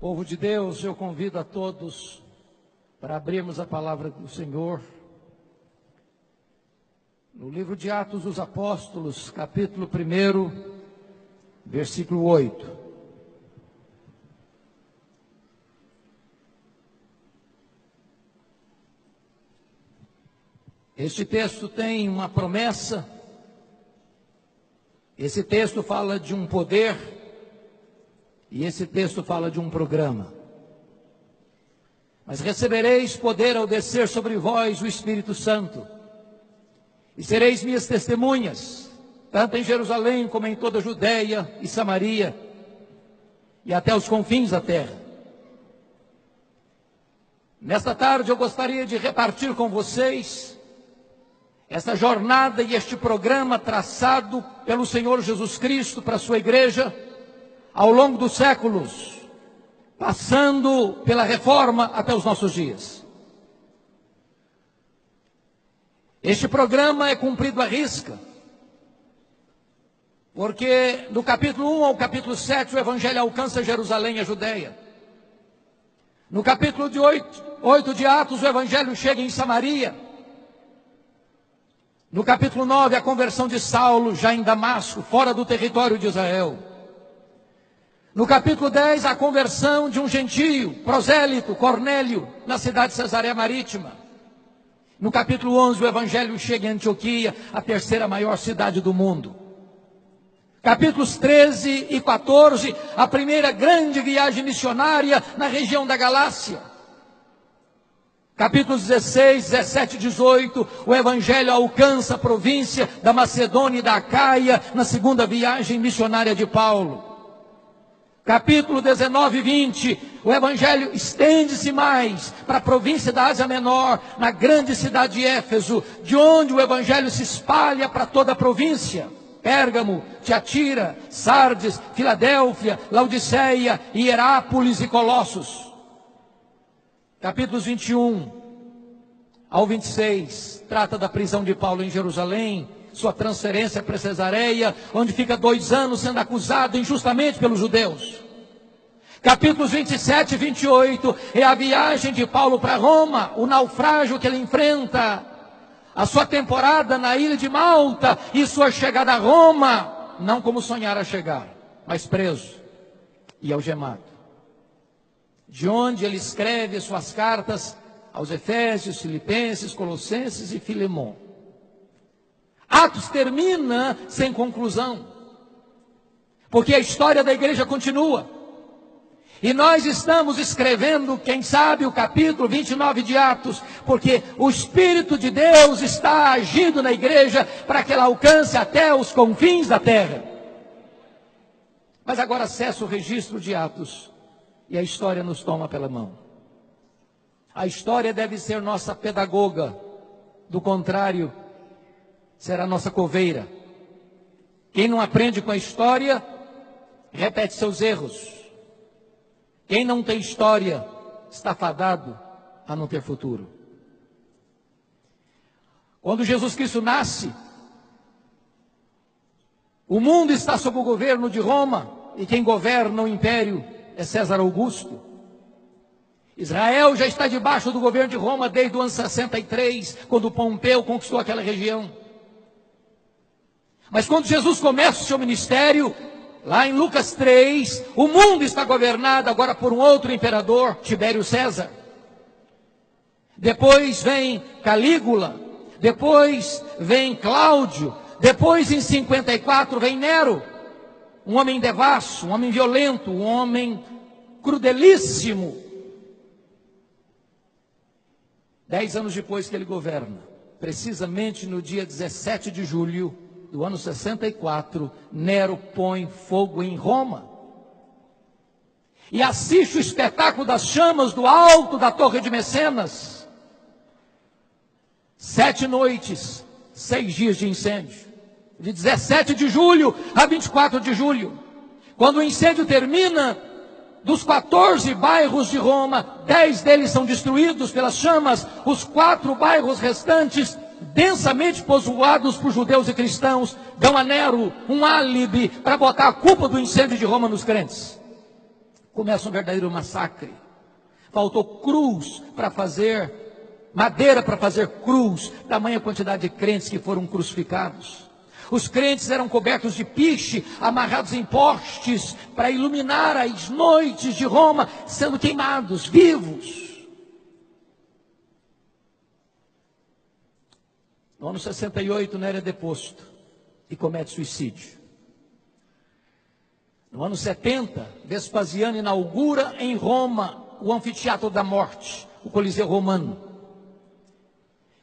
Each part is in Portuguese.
Povo de Deus, eu convido a todos para abrirmos a palavra do Senhor no livro de Atos dos Apóstolos, capítulo 1, versículo 8. Este texto tem uma promessa, esse texto fala de um poder, e esse texto fala de um programa. Mas recebereis poder ao descer sobre vós o Espírito Santo, e sereis minhas testemunhas, tanto em Jerusalém como em toda a Judeia e Samaria, e até os confins da terra. Nesta tarde eu gostaria de repartir com vocês esta jornada e este programa traçado pelo Senhor Jesus Cristo para a sua igreja ao longo dos séculos, passando pela reforma até os nossos dias. Este programa é cumprido à risca, porque do capítulo 1 ao capítulo 7 o Evangelho alcança Jerusalém e a Judeia. No capítulo 8 de Atos o Evangelho chega em Samaria. No capítulo 9 a conversão de Saulo já em Damasco, fora do território de Israel. No capítulo 10, a conversão de um gentio, prosélito, Cornélio, na cidade de Cesareia Marítima. No capítulo 11, o Evangelho chega em Antioquia, a terceira maior cidade do mundo. Capítulos 13 e 14, a primeira grande viagem missionária na região da Galácia. Capítulos 16, 17 e 18, o Evangelho alcança a província da Macedônia e da Acaia, na segunda viagem missionária de Paulo. Capítulo 19 e 20, o Evangelho estende-se mais para a província da Ásia Menor, na grande cidade de Éfeso, de onde o Evangelho se espalha para toda a província. Pérgamo, Tiatira, Sardes, Filadélfia, Laodiceia, Hierápolis e Colossos. Capítulos 21 ao 26, trata da prisão de Paulo em Jerusalém, sua transferência para Cesareia, onde fica 2 anos sendo acusado injustamente pelos judeus. Capítulos 27 e 28 é a viagem de Paulo para Roma, o naufrágio que ele enfrenta, a sua temporada na ilha de Malta e sua chegada a Roma, não como sonhara chegar, mas preso e algemado. De onde ele escreve suas cartas aos Efésios, Filipenses, Colossenses e Filemon. Atos termina sem conclusão, porque a história da igreja continua. E nós estamos escrevendo, quem sabe, o capítulo 29 de Atos, porque o Espírito de Deus está agindo na igreja para que ela alcance até os confins da terra. Mas agora cessa o registro de Atos e a história nos toma pela mão. A história deve ser nossa pedagoga, do contrário, será nossa coveira. Quem não aprende com a história, repete seus erros. Quem não tem história, está fadado a não ter futuro. Quando Jesus Cristo nasce, o mundo está sob o governo de Roma, e quem governa o império é César Augusto. Israel já está debaixo do governo de Roma desde o ano 63, quando Pompeu conquistou aquela região. Mas quando Jesus começa o seu ministério, lá em Lucas 3, o mundo está governado agora por um outro imperador, Tibério César. Depois vem Calígula, depois vem Cláudio, depois em 54 vem Nero, um homem devasso, um homem violento, um homem crudelíssimo. 10 anos depois que ele governa, precisamente no dia 17 de julho do ano 64, Nero põe fogo em Roma. E assiste o espetáculo das chamas do alto da Torre de Mecenas. 7 noites, 6 dias de incêndio. De 17 de julho a 24 de julho. Quando o incêndio termina, dos 14 bairros de Roma, 10 deles são destruídos pelas chamas. Os 4 bairros restantes, densamente povoados por judeus e cristãos, dão a Nero um álibi para botar a culpa do incêndio de Roma nos crentes. Começa um verdadeiro massacre. Faltou cruz para fazer, madeira para fazer cruz, tamanha quantidade de crentes que foram crucificados. Os crentes eram cobertos de piche, amarrados em postes, para iluminar as noites de Roma, sendo queimados, vivos. No ano 68, Nero é deposto e comete suicídio. No ano 70, Vespasiano inaugura em Roma o anfiteatro da morte, o Coliseu Romano.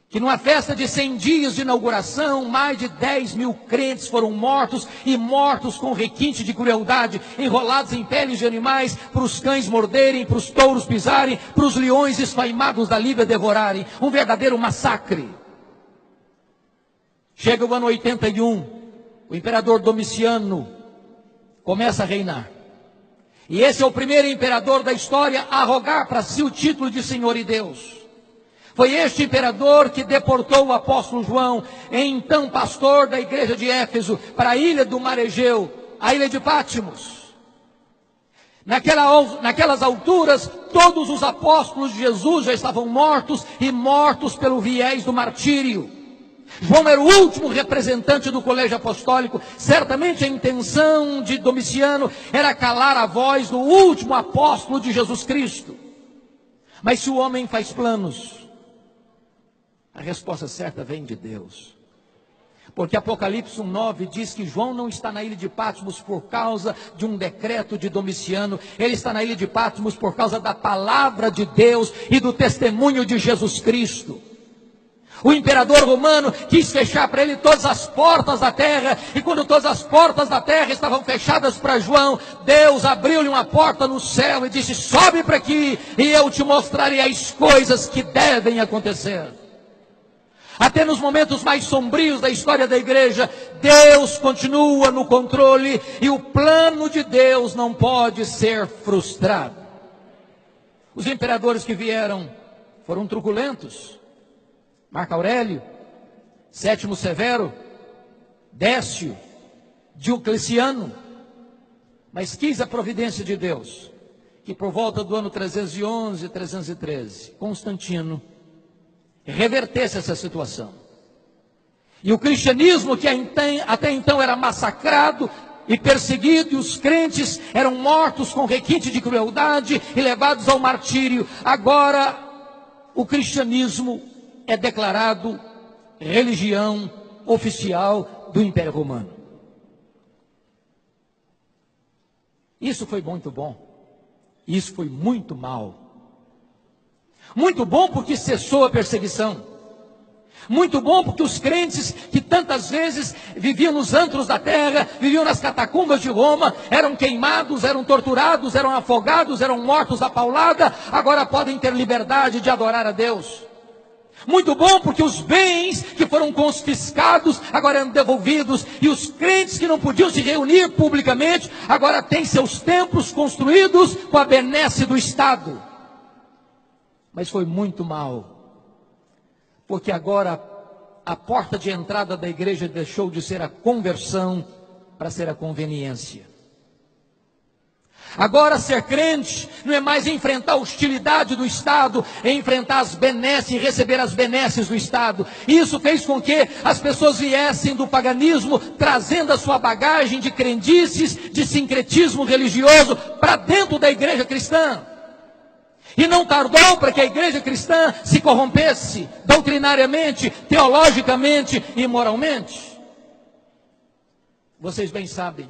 Que numa festa de 100 dias de inauguração, mais de 10 mil crentes foram mortos, e mortos com requinte de crueldade, enrolados em peles de animais, para os cães morderem, para os touros pisarem, para os leões esfaimados da Líbia devorarem. Um verdadeiro massacre. Chega o ano 81, o imperador Domiciano começa a reinar. E esse é o primeiro imperador da história a arrogar para si o título de Senhor e Deus. Foi este imperador que deportou o apóstolo João, então pastor da igreja de Éfeso, para a ilha do Mar Egeu, a ilha de Patmos. Naquelas alturas, todos os apóstolos de Jesus já estavam mortos, e mortos pelo viés do martírio. João era o último representante do colégio apostólico. Certamente a intenção de Domiciano era calar a voz do último apóstolo de Jesus Cristo. Mas se o homem faz planos, a resposta certa vem de Deus. Porque Apocalipse 1:9 diz que João não está na ilha de Patmos por causa de um decreto de Domiciano. Ele está na ilha de Patmos por causa da palavra de Deus e do testemunho de Jesus Cristo. O imperador romano quis fechar para ele todas as portas da terra, e quando todas as portas da terra estavam fechadas para João, Deus abriu-lhe uma porta no céu e disse: sobe para aqui e eu te mostrarei as coisas que devem acontecer. Até nos momentos mais sombrios da história da igreja, Deus continua no controle, e o plano de Deus não pode ser frustrado. Os imperadores que vieram foram truculentos. Marco Aurélio, Sétimo Severo, Décio, Diocleciano. Mas quis a providência de Deus que por volta do ano 311, 313, Constantino revertesse essa situação. E o cristianismo, que até então era massacrado e perseguido, e os crentes eram mortos com requinte de crueldade e levados ao martírio, agora o cristianismo é declarado religião oficial do Império Romano. Isso foi muito bom. Isso foi muito mal. Muito bom porque cessou a perseguição. Muito bom porque os crentes que tantas vezes viviam nos antros da terra, viviam nas catacumbas de Roma, eram queimados, eram torturados, eram afogados, eram mortos à paulada, agora podem ter liberdade de adorar a Deus. Muito bom porque os bens que foram confiscados agora eram devolvidos, e os crentes que não podiam se reunir publicamente agora têm seus templos construídos com a benesse do Estado. Mas foi muito mal, porque agora a porta de entrada da igreja deixou de ser a conversão para ser a conveniência. Agora ser crente não é mais enfrentar a hostilidade do Estado, é enfrentar as benesses e receber as benesses do Estado. Isso fez com que as pessoas viessem do paganismo, trazendo a sua bagagem de crendices, de sincretismo religioso, para dentro da igreja cristã. E não tardou para que a igreja cristã se corrompesse doutrinariamente, teologicamente e moralmente. Vocês bem sabem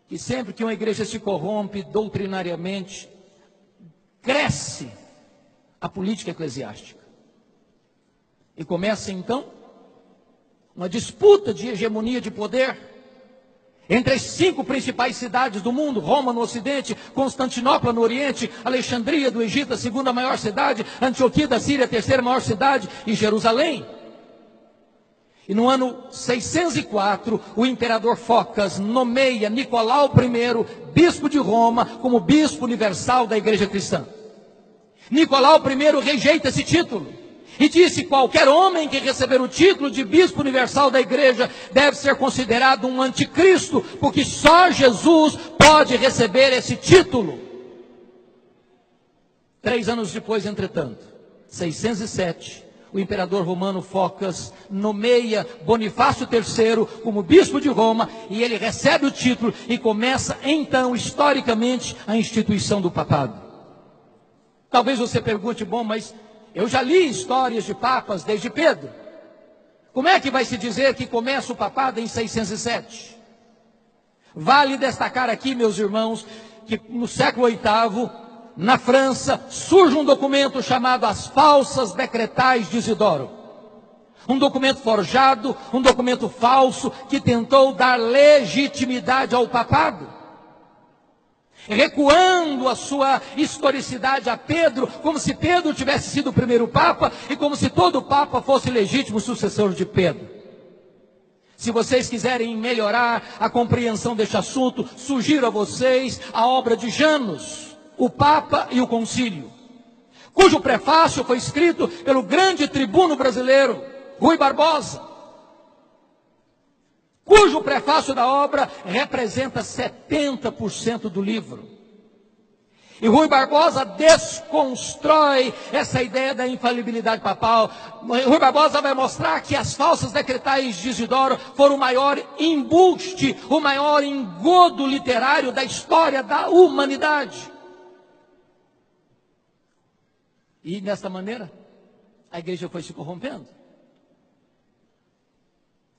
que sempre que uma igreja se corrompe doutrinariamente, cresce a política eclesiástica. E começa então uma disputa de hegemonia de poder entre as 5 principais cidades do mundo: Roma no ocidente, Constantinopla no oriente, Alexandria do Egito, a 2ª maior cidade, Antioquia da Síria, a 3ª maior cidade, e Jerusalém. E no ano 604, o imperador Focas nomeia Nicolau I, bispo de Roma, como bispo universal da igreja cristã. Nicolau I rejeita esse título e disse: qualquer homem que receber o título de bispo universal da igreja deve ser considerado um anticristo, porque só Jesus pode receber esse título. 3 anos depois, entretanto, 607, o imperador romano Focas nomeia Bonifácio III como bispo de Roma, e ele recebe o título e começa então, historicamente, a instituição do papado. Talvez você pergunte, bom, mas eu já li histórias de papas desde Pedro. Como é que vai se dizer que começa o papado em 607? Vale destacar aqui, meus irmãos, que no século VIII, na França, surge um documento chamado As Falsas Decretais de Isidoro. Um documento forjado, um documento falso, que tentou dar legitimidade ao papado, recuando a sua historicidade a Pedro, como se Pedro tivesse sido o primeiro papa, e como se todo papa fosse legítimo sucessor de Pedro. Se vocês quiserem melhorar a compreensão deste assunto, sugiro a vocês a obra de Janus, O Papa e o Concílio, cujo prefácio foi escrito pelo grande tribuno brasileiro, Rui Barbosa, cujo prefácio da obra representa 70% do livro. E Rui Barbosa desconstrói essa ideia da infalibilidade papal. Rui Barbosa vai mostrar que as falsas decretais de Isidoro foram o maior embuste, o maior engodo literário da história da humanidade. E desta maneira, a igreja foi se corrompendo.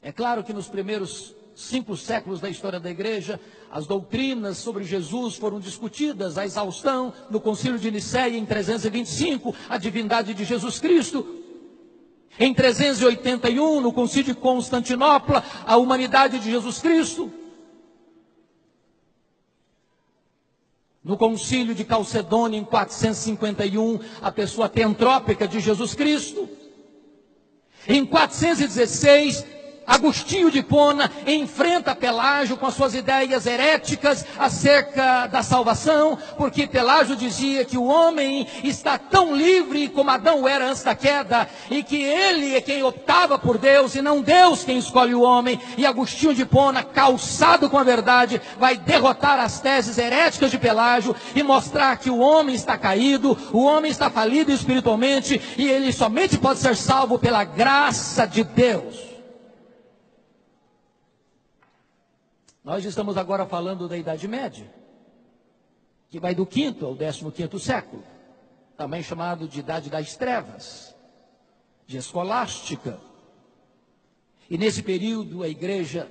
É claro que nos primeiros 5 séculos da história da igreja, as doutrinas sobre Jesus foram discutidas à exaustão no Concílio de Nicéia em 325, a divindade de Jesus Cristo. Em 381, no Concílio de Constantinopla, a humanidade de Jesus Cristo. No Concílio de Calcedônia, em 451, a pessoa teantrópica de Jesus Cristo. Em 416, Agostinho de Hipona enfrenta Pelágio com as suas ideias heréticas acerca da salvação, porque Pelágio dizia que o homem está tão livre como Adão era antes da queda, e que ele é quem optava por Deus e não Deus quem escolhe o homem. E Agostinho de Hipona, calçado com a verdade, vai derrotar as teses heréticas de Pelágio e mostrar que o homem está caído, o homem está falido espiritualmente, e ele somente pode ser salvo pela graça de Deus. Nós estamos agora falando da Idade Média, que vai do 5º ao 15º século, também chamado de Idade das Trevas, de Escolástica. E nesse período a igreja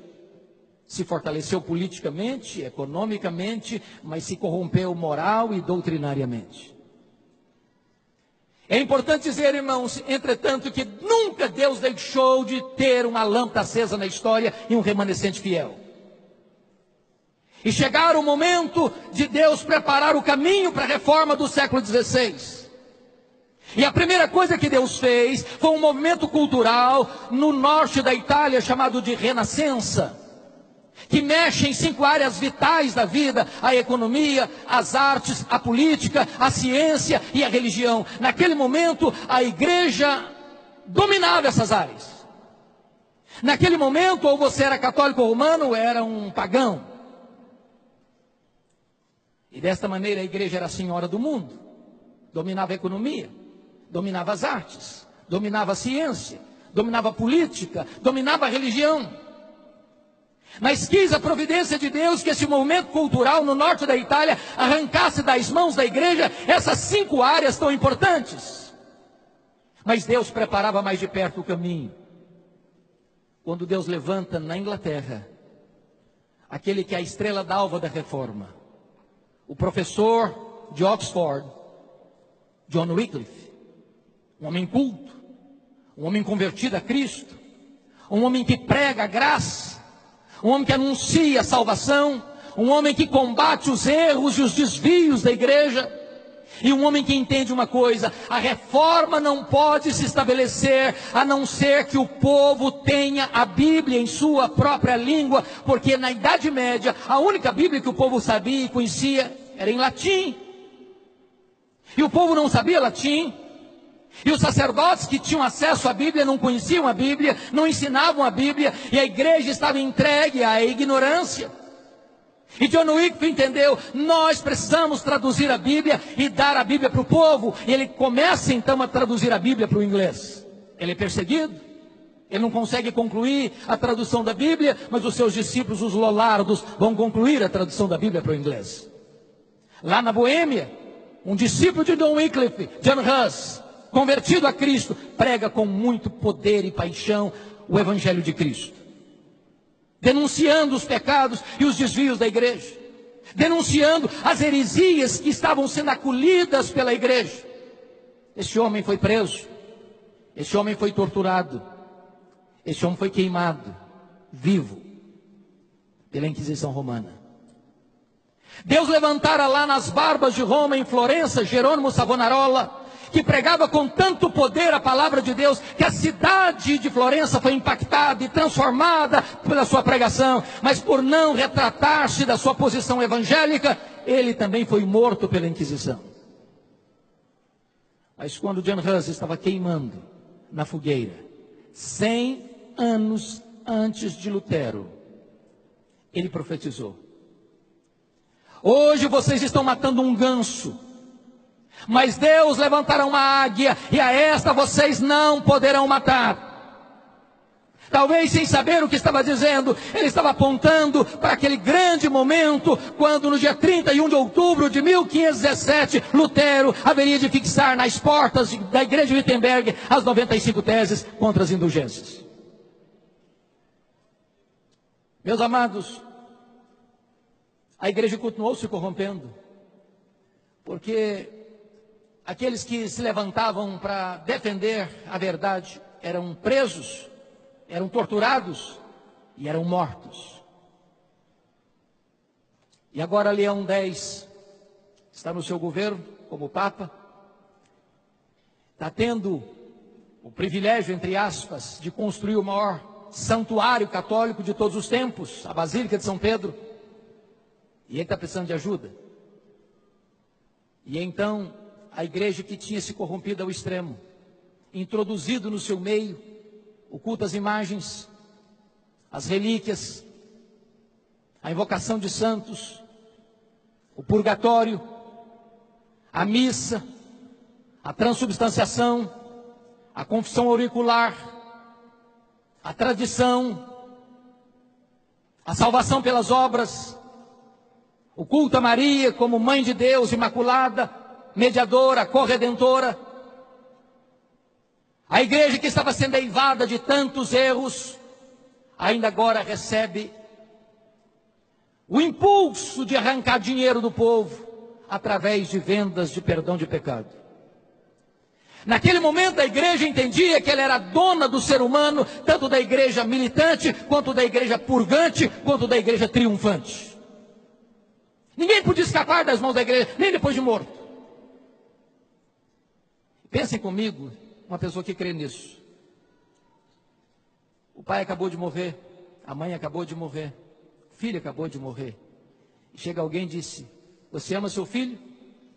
se fortaleceu politicamente, economicamente, mas se corrompeu moral e doutrinariamente. É importante dizer, irmãos, entretanto, que nunca Deus deixou de ter uma lâmpada acesa na história e um remanescente fiel. E chegar o momento de Deus preparar o caminho para a reforma do século XVI. E a primeira coisa que Deus fez foi um movimento cultural no norte da Itália chamado de Renascença, que mexe em 5 áreas vitais da vida: a economia, as artes, a política, a ciência e a religião. Naquele momento a igreja dominava essas áreas. Naquele momento, ou você era católico romano ou era um pagão. E desta maneira a igreja era a senhora do mundo, dominava a economia, dominava as artes, dominava a ciência, dominava a política, dominava a religião. Mas quis a providência de Deus que esse movimento cultural no norte da Itália arrancasse das mãos da igreja essas 5 áreas tão importantes. Mas Deus preparava mais de perto o caminho. Quando Deus levanta na Inglaterra aquele que é a estrela d'alva da reforma, o professor de Oxford, John Wycliffe, um homem culto, um homem convertido a Cristo, um homem que prega a graça, um homem que anuncia a salvação, um homem que combate os erros e os desvios da igreja, e um homem que entende uma coisa: a reforma não pode se estabelecer a não ser que o povo tenha a Bíblia em sua própria língua, porque na Idade Média a única Bíblia que o povo sabia e conhecia era em latim, e o povo não sabia latim, e os sacerdotes que tinham acesso à Bíblia não conheciam a Bíblia, não ensinavam a Bíblia, e a igreja estava entregue à ignorância. E John Wycliffe entendeu, nós precisamos traduzir a Bíblia e dar a Bíblia para o povo. E ele começa então a traduzir a Bíblia para o inglês. Ele é perseguido, ele não consegue concluir a tradução da Bíblia, mas os seus discípulos, os Lollardos, vão concluir a tradução da Bíblia para o inglês. Lá na Boêmia, um discípulo de John Wycliffe, John Huss, convertido a Cristo, prega com muito poder e paixão o Evangelho de Cristo, denunciando os pecados e os desvios da igreja, denunciando as heresias que estavam sendo acolhidas pela igreja. Esse homem foi preso, esse homem foi torturado, esse homem foi queimado, vivo, pela Inquisição Romana. Deus levantara lá nas barbas de Roma, em Florença, Jerônimo Savonarola, que pregava com tanto poder a palavra de Deus, que a cidade de Florença foi impactada e transformada pela sua pregação, mas por não retratar-se da sua posição evangélica, ele também foi morto pela Inquisição. Mas quando John Huss estava queimando na fogueira, 100 anos antes de Lutero, ele profetizou: hoje vocês estão matando um ganso, mas Deus levantará uma águia, e a esta vocês não poderão matar. Talvez sem saber o que estava dizendo, ele estava apontando para aquele grande momento, quando no dia 31 de outubro de 1517, Lutero haveria de fixar nas portas da igreja de Wittenberg as 95 teses contra as indulgências. Meus amados, a igreja continuou se corrompendo, porque aqueles que se levantavam para defender a verdade eram presos, eram torturados e eram mortos. E agora Leão X está no seu governo como Papa, está tendo o privilégio, entre aspas, de construir o maior santuário católico de todos os tempos, a Basílica de São Pedro, e ele está precisando de ajuda. E então a igreja, que tinha se corrompido ao extremo, introduzido no seu meio o culto às imagens, as relíquias, a invocação de santos, o purgatório, a missa, a transubstanciação, a confissão auricular, a tradição, a salvação pelas obras, o culto a Maria como Mãe de Deus, Imaculada, mediadora, corredentora. A igreja, que estava sendo eivada de tantos erros, ainda agora recebe o impulso de arrancar dinheiro do povo através de vendas de perdão de pecado. Naquele momento a igreja entendia que ela era dona do ser humano, tanto da igreja militante, quanto da igreja purgante, quanto da igreja triunfante. Ninguém podia escapar das mãos da igreja, nem depois de morto. Pensem comigo, uma pessoa que crê nisso. O pai acabou de morrer, a mãe acabou de morrer, o filho acabou de morrer. E chega alguém e disse: você ama seu filho?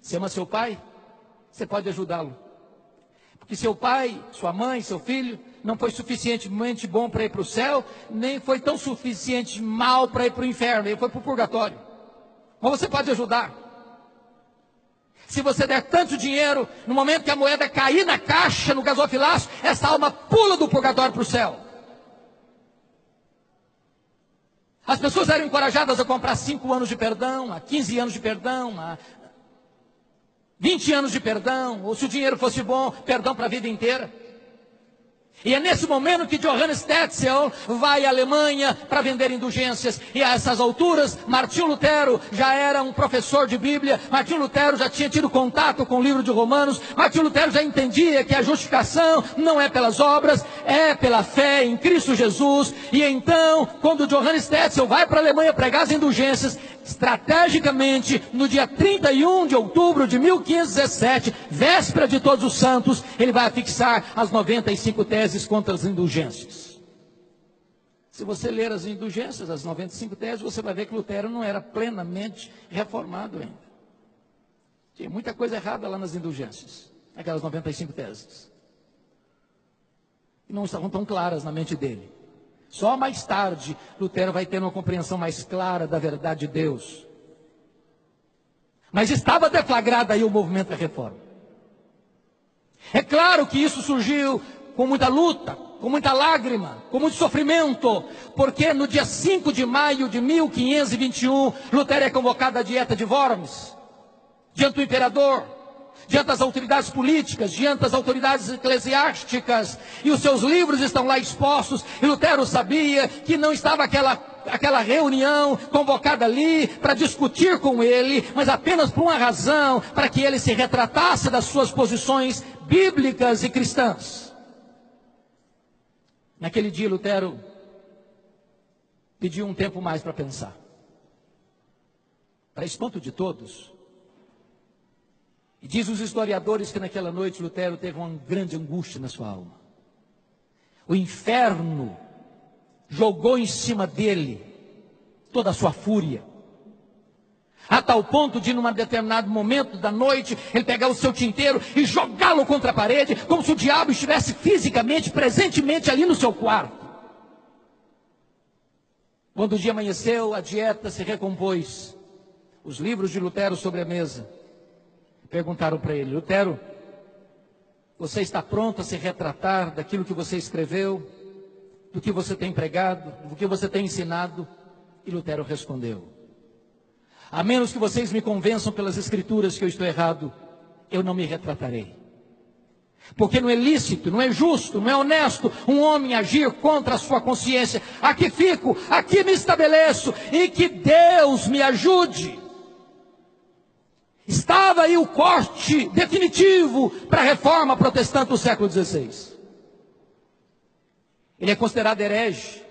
Você ama seu pai? Você pode ajudá-lo. Porque seu pai, sua mãe, seu filho não foi suficientemente bom para ir para o céu, nem foi tão suficiente mal para ir para o inferno, ele foi para o purgatório. Mas você pode ajudar. Se você der tanto dinheiro, no momento que a moeda cair na caixa, no gasofilaço, essa alma pula do purgatório para o céu. As pessoas eram encorajadas a comprar 5 anos de perdão, a 15 anos de perdão, a 20 anos de perdão, ou se o dinheiro fosse bom, perdão para a vida inteira. E é nesse momento que Johannes Tetzel vai à Alemanha para vender indulgências. E a essas alturas, Martinho Lutero já era um professor de Bíblia. Martinho Lutero já tinha tido contato com o livro de Romanos. Martinho Lutero já entendia que a justificação não é pelas obras, é pela fé em Cristo Jesus. E então, quando Johannes Tetzel vai para a Alemanha pregar as indulgências, estrategicamente, no dia 31 de outubro de 1517, véspera de Todos os Santos, ele vai fixar as 95 teses contra as indulgências. Se você ler as indulgências, as 95 teses, você vai ver que Lutero não era plenamente reformado ainda. Tinha muita coisa errada lá nas indulgências, aquelas 95 teses, que não estavam tão claras na mente dele. Só mais tarde, Lutero vai ter uma compreensão mais clara da verdade de Deus. Mas estava deflagrado aí o movimento da reforma. É claro que isso surgiu com muita luta, com muita lágrima, com muito sofrimento, porque no dia 5 de maio de 1521, Lutero é convocado à dieta de Worms, diante do imperador, diante das autoridades políticas, diante das autoridades eclesiásticas, e os seus livros estão lá expostos, e Lutero sabia que não estava aquela reunião convocada ali para discutir com ele, mas apenas por uma razão, para que ele se retratasse das suas posições bíblicas e cristãs. Naquele dia Lutero pediu um tempo mais para pensar. Para espanto de todos, e diz os historiadores que naquela noite Lutero teve uma grande angústia na sua alma. O inferno jogou em cima dele toda a sua fúria, a tal ponto de, num determinado momento da noite, ele pegar o seu tinteiro e jogá-lo contra a parede, como se o diabo estivesse fisicamente, presentemente ali no seu quarto. Quando o dia amanheceu, a dieta se recompôs, os livros de Lutero sobre a mesa. Perguntaram para ele: Lutero, você está pronto a se retratar daquilo que você escreveu, do que você tem pregado, do que você tem ensinado? E Lutero respondeu: a menos que vocês me convençam pelas escrituras que eu estou errado, eu não me retratarei. Porque não é lícito, não é justo, não é honesto um homem agir contra a sua consciência. Aqui fico, aqui me estabeleço, e que Deus me ajude. Estava aí o corte definitivo para a reforma protestante do século XVI. Ele é considerado herege,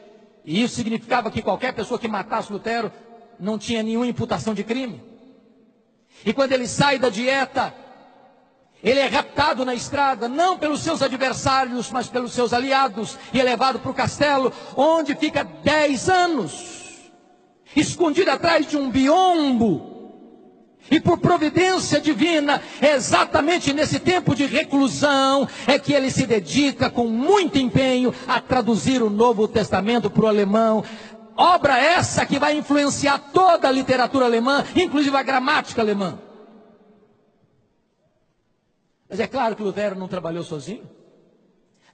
e isso significava que qualquer pessoa que matasse Lutero não tinha nenhuma imputação de crime. E quando ele sai da dieta, ele é raptado na estrada, não pelos seus adversários, mas pelos seus aliados, e é levado para o castelo, onde fica 10 anos, escondido atrás de um biombo. E por providência divina, exatamente nesse tempo de reclusão, é que ele se dedica com muito empenho a traduzir o Novo Testamento para o alemão. Obra essa que vai influenciar toda a literatura alemã, inclusive a gramática alemã. Mas é claro que Lutero não trabalhou sozinho.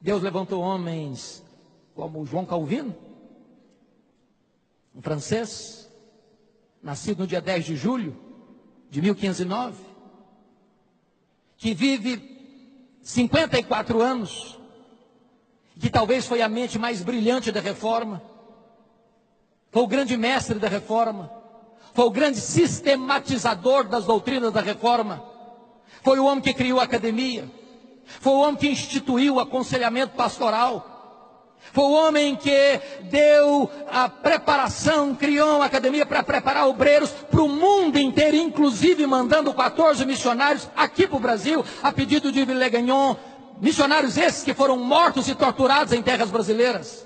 Deus levantou homens como João Calvino, um francês, nascido no dia 10 de julho de 1509, que vive 54 anos, que talvez foi a mente mais brilhante da reforma, foi o grande mestre da reforma, foi o grande sistematizador das doutrinas da reforma, foi o homem que criou a academia, foi o homem que instituiu o aconselhamento pastoral, foi o homem que deu a preparação, criou uma academia para preparar obreiros para o mundo inteiro, inclusive mandando 14 missionários aqui para o Brasil, a pedido de Villegagnon, missionários esses que foram mortos e torturados em terras brasileiras.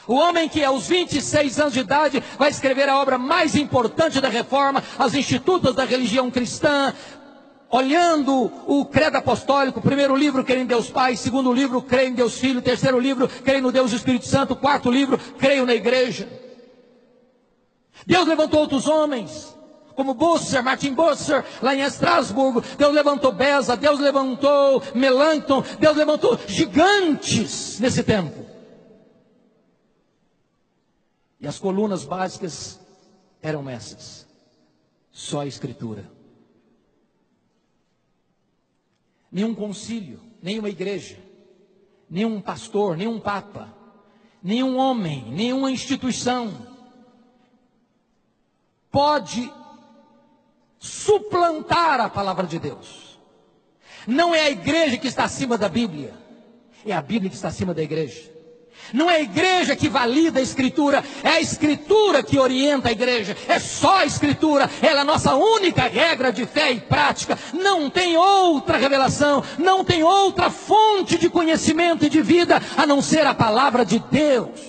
O homem que aos 26 anos de idade vai escrever a obra mais importante da reforma, as Institutas da Religião Cristã, olhando o credo apostólico. Primeiro livro, creio em Deus Pai. Segundo livro, creio em Deus Filho. Terceiro livro, creio no Deus Espírito Santo. Quarto livro, creio na igreja. Deus levantou outros homens, como Busser, Martin Busser, lá em Estrasburgo. Deus levantou Beza, Deus levantou Melanchthon, Deus levantou gigantes nesse tempo. E as colunas básicas eram essas: só a Escritura. Nenhum concílio, nenhuma igreja, nenhum pastor, nenhum papa, nenhum homem, nenhuma instituição pode suplantar a palavra de Deus. Não é a igreja que está acima da Bíblia, é a Bíblia que está acima da igreja. Não é a igreja que valida a Escritura, é a Escritura que orienta a igreja. É só a Escritura, ela é a nossa única regra de fé e prática. Não tem outra revelação, não tem outra fonte de conhecimento e de vida, a não ser a palavra de Deus.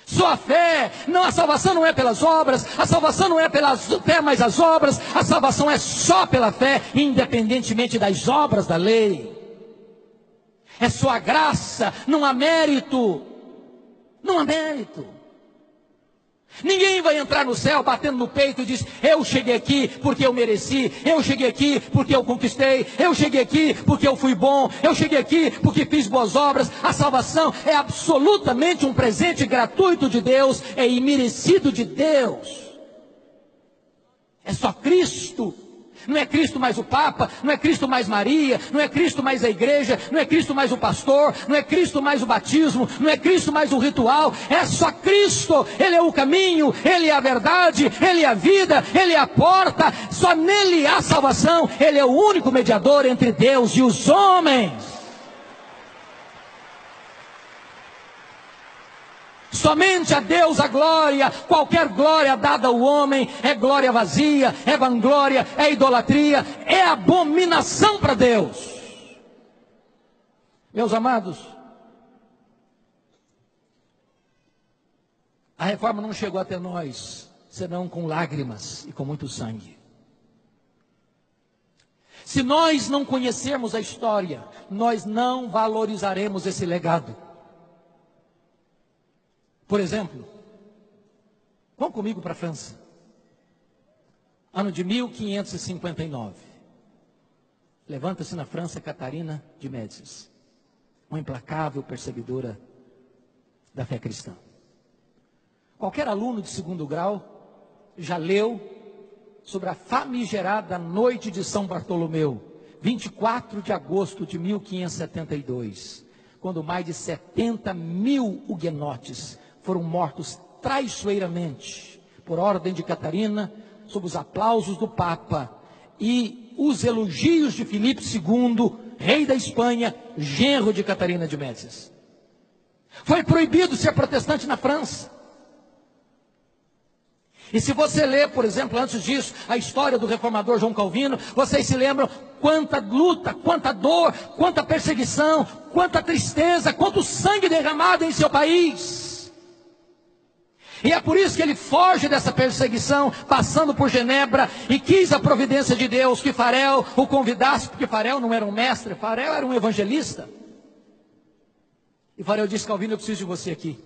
Só a fé, não, a salvação não é pelas obras, a salvação não é pela fé mais as obras, a salvação é só pela fé, independentemente das obras da lei. É só a graça, não há mérito. Não há mérito. Ninguém vai entrar no céu batendo no peito e diz: eu cheguei aqui porque eu mereci, eu cheguei aqui porque eu conquistei, eu cheguei aqui porque eu fui bom, eu cheguei aqui porque fiz boas obras. A salvação é absolutamente um presente gratuito de Deus, é imerecido de Deus. É só Cristo. Não é Cristo mais o Papa, não é Cristo mais Maria, não é Cristo mais a igreja, não é Cristo mais o pastor, não é Cristo mais o batismo, não é Cristo mais o ritual, é só Cristo. Ele é o caminho, Ele é a verdade, Ele é a vida, Ele é a porta, só nele há salvação. Ele é o único mediador entre Deus e os homens. Somente a Deus a glória. Qualquer glória dada ao homem é glória vazia, é vanglória, é idolatria, é abominação para Deus. Meus amados, a reforma não chegou até nós senão com lágrimas e com muito sangue. Se nós não conhecermos a história, nós não valorizaremos esse legado. Por exemplo, vão comigo para a França, ano de 1559. Levanta-se na França Catarina de Médicis, uma implacável perseguidora da fé cristã. Qualquer aluno de segundo grau já leu sobre a famigerada noite de São Bartolomeu, 24 de agosto de 1572, quando mais de 70 mil huguenotes foram mortos traiçoeiramente, por ordem de Catarina, sob os aplausos do Papa e os elogios de Filipe II, rei da Espanha, genro de Catarina de Médicis. Foi proibido ser protestante na França. E se você ler, por exemplo, antes disso, a história do reformador João Calvino, vocês se lembram quanta luta, quanta dor, quanta perseguição, quanta tristeza, quanto sangue derramado em seu país. E é por isso que ele foge dessa perseguição, passando por Genebra, e quis a providência de Deus que Farel o convidasse, porque Farel não era um mestre, Farel era um evangelista. E Farel disse: Calvino, eu preciso de você aqui.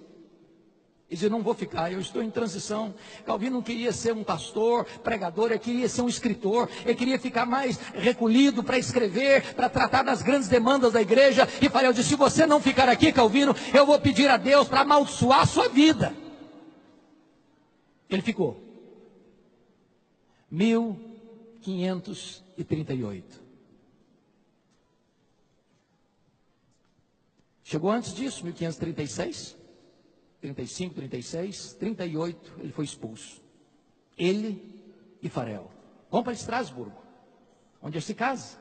Ele disse: não vou ficar, eu estou em transição. Calvino não queria ser um pastor, pregador, ele queria ser um escritor, ele queria ficar mais recolhido para escrever, para tratar das grandes demandas da igreja. E Farel disse: se você não ficar aqui, Calvino, eu vou pedir a Deus para amaldiçoar a sua vida. Ele ficou. 1538. Chegou antes disso, 1536, 35, 36, 38, ele foi expulso. Ele e Farel. Vão para Estrasburgo, onde ele se casa.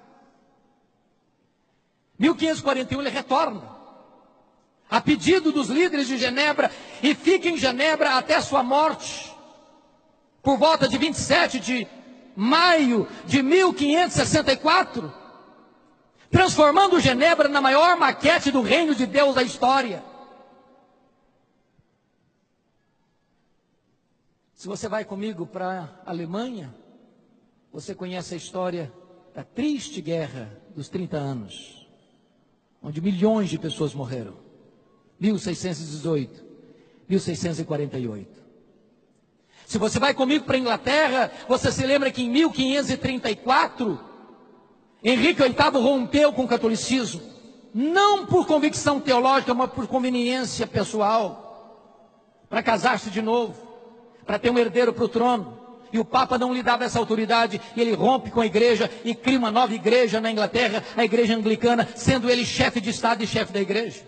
1541 ele retorna, a pedido dos líderes de Genebra, e fica em Genebra até a sua morte, por volta de 27 de maio de 1564, transformando Genebra na maior maquete do reino de Deus da história. Se você vai comigo para a Alemanha, você conhece a história da triste guerra dos 30 anos, onde milhões de pessoas morreram. 1618, 1648. Se você vai comigo para a Inglaterra, você se lembra que em 1534, Henrique VIII rompeu com o catolicismo, não por convicção teológica, mas por conveniência pessoal, para casar-se de novo, para ter um herdeiro para o trono. E o Papa não lhe dava essa autoridade, e ele rompe com a igreja e cria uma nova igreja na Inglaterra, a igreja anglicana, sendo ele chefe de Estado e chefe da igreja.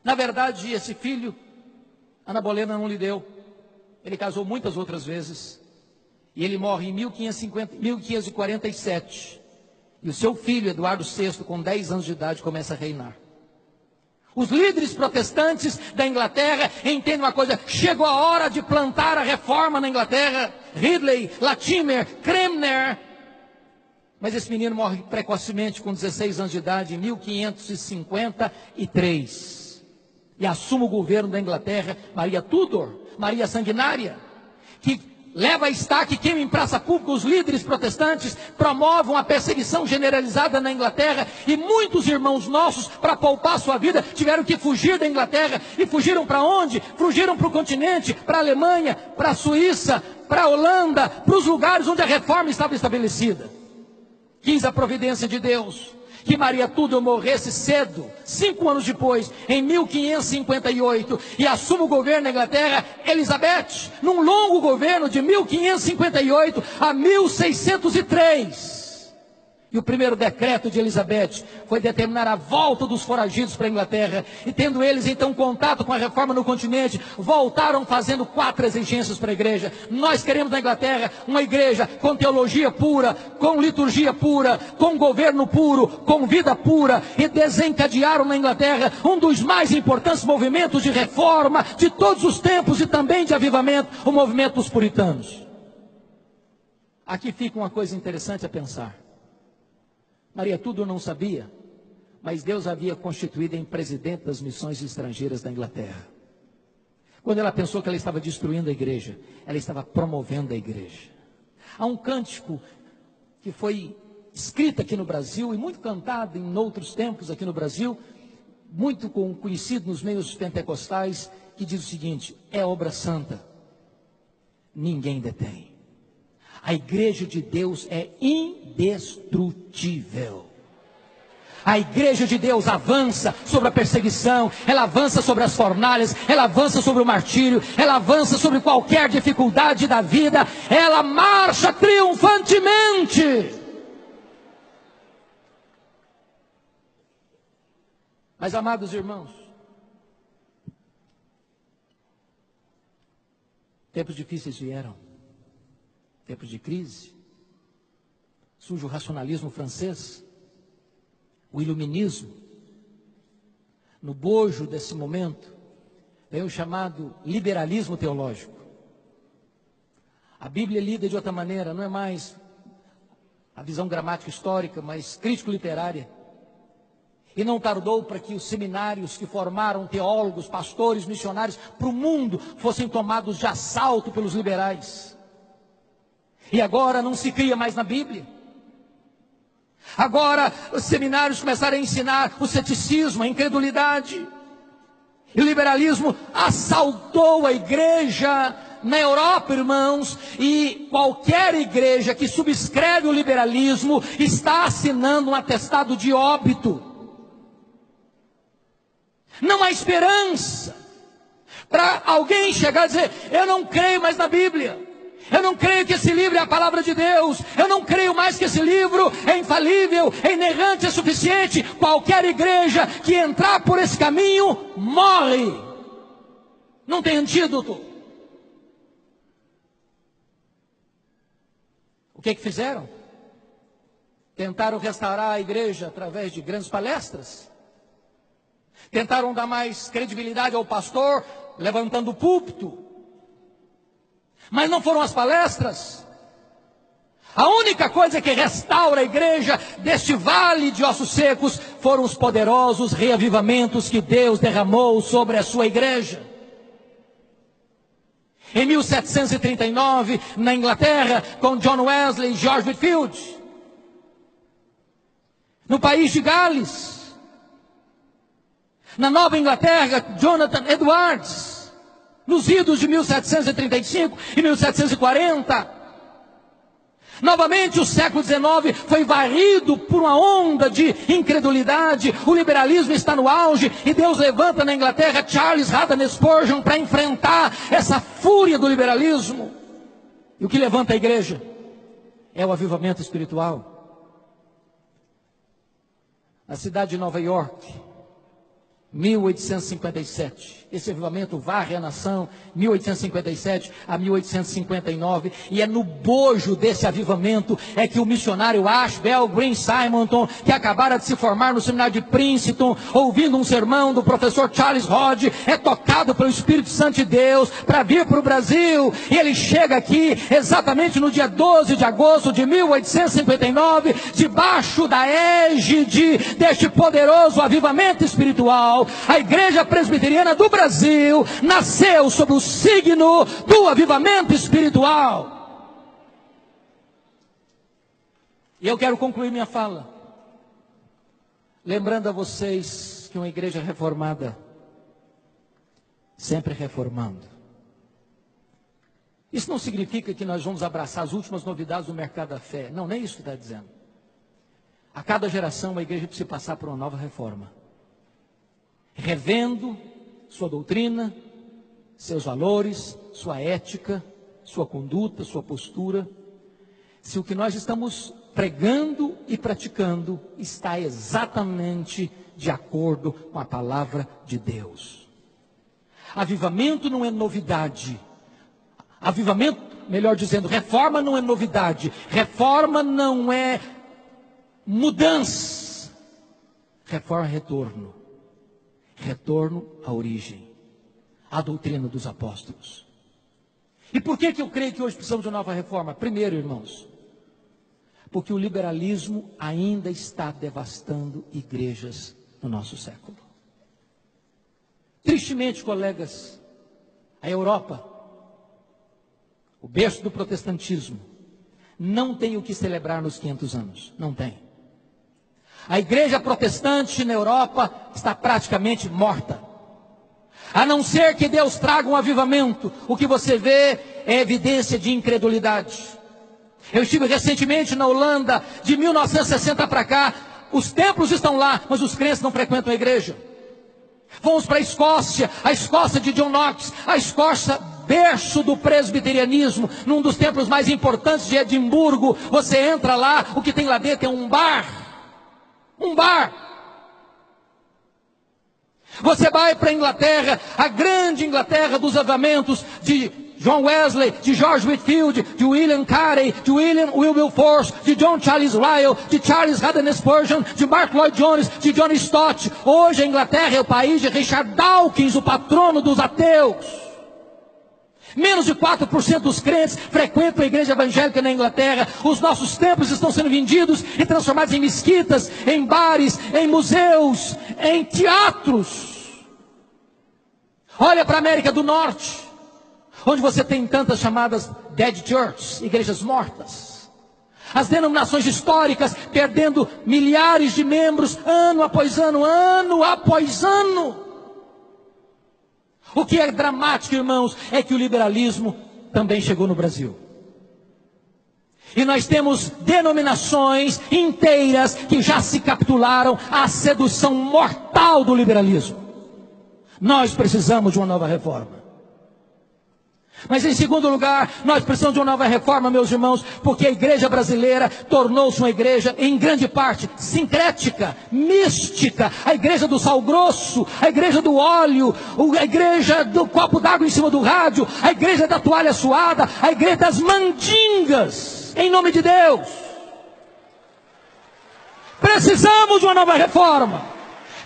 Na verdade, esse filho, Ana Bolena não lhe deu. Ele casou muitas outras vezes, e ele morre em 1547, e o seu filho, Eduardo VI, com 10 anos de idade, começa a reinar. Os líderes protestantes da Inglaterra entendem uma coisa: chegou a hora de plantar a reforma na Inglaterra. Ridley, Latimer, Cranmer. Mas esse menino morre precocemente, com 16 anos de idade, em 1553. E assume o governo da Inglaterra Maria Tudor, Maria Sanguinária, que leva a estaca e queima em praça pública os líderes protestantes, promovam a perseguição generalizada na Inglaterra, e muitos irmãos nossos, para poupar sua vida, tiveram que fugir da Inglaterra. E fugiram para onde? Fugiram para o continente, para a Alemanha, para a Suíça, para a Holanda, para os lugares onde a reforma estava estabelecida. Quis a providência de Deus que Maria Tudor morresse cedo, 5 anos depois, em 1558, e assuma o governo da Inglaterra Elizabeth, num longo governo de 1558 a 1603. E o primeiro decreto de Elizabeth foi determinar a volta dos foragidos para a Inglaterra. E tendo eles então contato com a reforma no continente, voltaram fazendo 4 exigências para a igreja. Nós queremos na Inglaterra uma igreja com teologia pura, com liturgia pura, com governo puro, com vida pura. E desencadearam na Inglaterra um dos mais importantes movimentos de reforma de todos os tempos e também de avivamento, o movimento dos puritanos. Aqui fica uma coisa interessante a pensar. Maria Tudor não sabia, mas Deus havia constituído em presidente das missões estrangeiras da Inglaterra. Quando ela pensou que ela estava destruindo a igreja, ela estava promovendo a igreja. Há um cântico que foi escrito aqui no Brasil e muito cantado em outros tempos aqui no Brasil, muito conhecido nos meios pentecostais, que diz o seguinte: é obra santa, ninguém detém. A igreja de Deus é indestrutível. A igreja de Deus avança sobre a perseguição, ela avança sobre as fornalhas, ela avança sobre o martírio, ela avança sobre qualquer dificuldade da vida, ela marcha triunfantemente. Mas, amados irmãos, tempos difíceis vieram. Tempos de crise, surge o racionalismo francês, o iluminismo. No bojo desse momento, vem o chamado liberalismo teológico. A Bíblia é lida de outra maneira, não é mais a visão gramática histórica, mas crítico-literária. E não tardou para que os seminários que formaram teólogos, pastores, missionários para o mundo fossem tomados de assalto pelos liberais. E agora não se cria mais na Bíblia. Agora os seminários começaram a ensinar o ceticismo, a incredulidade. E o liberalismo assaltou a igreja na Europa, irmãos. E qualquer igreja que subscreve o liberalismo está assinando um atestado de óbito. Não há esperança para alguém chegar e dizer: eu não creio mais na Bíblia. Eu não creio que esse livro é a palavra de Deus. Eu não creio mais que esse livro é infalível, é inerrante, é suficiente. Qualquer igreja que entrar por esse caminho, morre. Não tem antídoto. O que fizeram? Tentaram restaurar a igreja através de grandes palestras. Tentaram dar mais credibilidade ao pastor, levantando o púlpito. Mas não foram as palestras. A única coisa que restaura a igreja deste vale de ossos secos foram os poderosos reavivamentos que Deus derramou sobre a sua igreja. Em 1739, na Inglaterra, com John Wesley e George Whitefield. No país de Gales. Na Nova Inglaterra, Jonathan Edwards. Nos idos de 1735 e 1740. Novamente o século XIX foi varrido por uma onda de incredulidade. O liberalismo está no auge e Deus levanta na Inglaterra Charles Haddon Spurgeon para enfrentar essa fúria do liberalismo. E o que levanta a igreja é o avivamento espiritual. Na cidade de Nova York, 1857, esse avivamento varre a nação, 1857 a 1859, e é no bojo desse avivamento é que o missionário Ashbel Green Simonton, que acabara de se formar no seminário de Princeton, ouvindo um sermão do professor Charles Hodge, é tocado pelo Espírito Santo de Deus para vir para o Brasil, e ele chega aqui exatamente no dia 12 de agosto de 1859, debaixo da égide deste poderoso avivamento espiritual. espiritual. A igreja presbiteriana do Brasil nasceu sob o signo do avivamento espiritual. E eu quero concluir minha fala lembrando a vocês que uma igreja reformada, sempre reformando. Isso não significa que nós vamos abraçar as últimas novidades do mercado da fé. Não, nem isso que está dizendo. A cada geração a igreja precisa passar por uma nova reforma, revendo sua doutrina, seus valores, sua ética, sua conduta, sua postura. Se o que nós estamos pregando e praticando está exatamente de acordo com a palavra de Deus. Avivamento não é novidade. Avivamento, melhor dizendo, reforma não é novidade. Reforma não é mudança. Reforma é retorno. Retorno à origem, à doutrina dos apóstolos. E por que eu creio que hoje precisamos de uma nova reforma? Primeiro, irmãos, porque o liberalismo ainda está devastando igrejas no nosso século. Tristemente, colegas, a Europa, o berço do protestantismo, não tem o que celebrar nos 500 anos. Não tem. A igreja protestante na Europa está praticamente morta. A não ser que Deus traga um avivamento, o que você vê é evidência de incredulidade. Eu estive recentemente na Holanda, de 1960 para cá. Os templos estão lá, mas os crentes não frequentam a igreja. Vamos para a Escócia de John Knox, a Escócia, berço do presbiterianismo, num dos templos mais importantes de Edimburgo. Você entra lá, o que tem lá dentro é um bar. Um bar. Você vai para a Inglaterra, a grande Inglaterra dos avivamentos, de John Wesley, de George Whitefield, de William Carey, de William Wilberforce, de John Charles Ryle, de Charles Haddon Spurgeon, de Mark Lloyd Jones, de John Stott. Hoje a Inglaterra é o país de Richard Dawkins, o patrono dos ateus. Menos de 4% dos crentes frequentam a igreja evangélica na Inglaterra. Os nossos templos estão sendo vendidos e transformados em mesquitas, em bares, em museus, em teatros. Olha para a América do Norte, onde você tem tantas chamadas dead churches, igrejas mortas. As denominações históricas perdendo milhares de membros, ano após ano, ano após ano. O que é dramático, irmãos, é que o liberalismo também chegou no Brasil. E nós temos denominações inteiras que já se capitularam à sedução mortal do liberalismo. Nós precisamos de uma nova reforma. Mas em segundo lugar, nós precisamos de uma nova reforma, meus irmãos, porque a igreja brasileira tornou-se uma igreja, em grande parte, sincrética, mística. A igreja do sal grosso, a igreja do óleo, a igreja do copo d'água em cima do rádio, a igreja da toalha suada, a igreja das mandingas, em nome de Deus. Precisamos de uma nova reforma.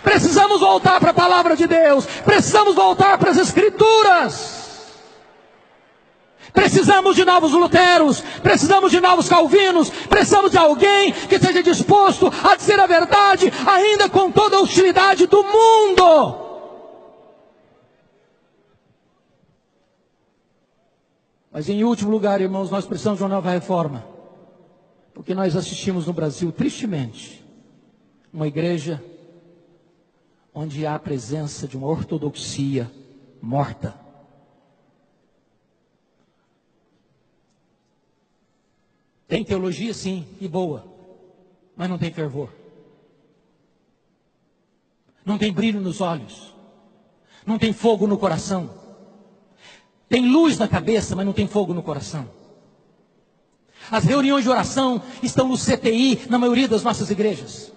Precisamos voltar para a palavra de Deus. Precisamos voltar para as Escrituras. Precisamos de novos Luteros, precisamos de novos Calvinos, precisamos de alguém que esteja disposto a dizer a verdade, ainda com toda a hostilidade do mundo. Mas em último lugar, irmãos, nós precisamos de uma nova reforma, porque nós assistimos no Brasil, tristemente, uma igreja onde há a presença de uma ortodoxia morta. Tem teologia sim, e boa, mas não tem fervor. Não tem brilho nos olhos. Não tem fogo no coração. Tem luz na cabeça, mas não tem fogo no coração. As reuniões de oração estão no CTI, na maioria das nossas igrejas.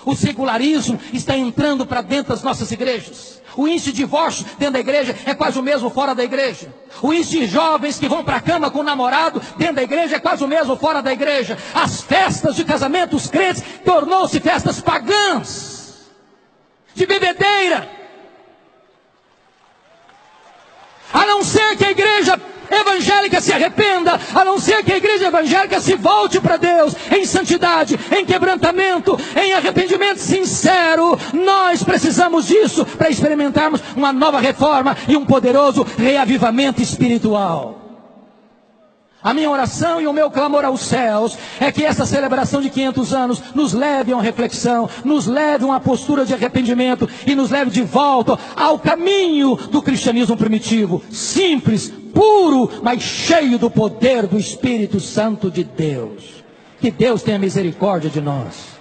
O secularismo está entrando para dentro das nossas igrejas. O índice de divórcio dentro da igreja é quase o mesmo fora da igreja. O índice de jovens que vão para a cama com o namorado dentro da igreja é quase o mesmo fora da igreja. As festas de casamento dos crentes tornou-se festas pagãs, de bebedeira. A não ser que a igreja evangélica se arrependa, a não ser que a igreja evangélica se volte para Deus em santidade, em quebrantamento, em arrependimento sincero. Nós precisamos disso para experimentarmos uma nova reforma e um poderoso reavivamento espiritual. A minha oração e o meu clamor aos céus é que essa celebração de 500 anos nos leve a uma reflexão, nos leve a uma postura de arrependimento e nos leve de volta ao caminho do cristianismo primitivo, simples, puro, mas cheio do poder do Espírito Santo de Deus. Que Deus tenha misericórdia de nós.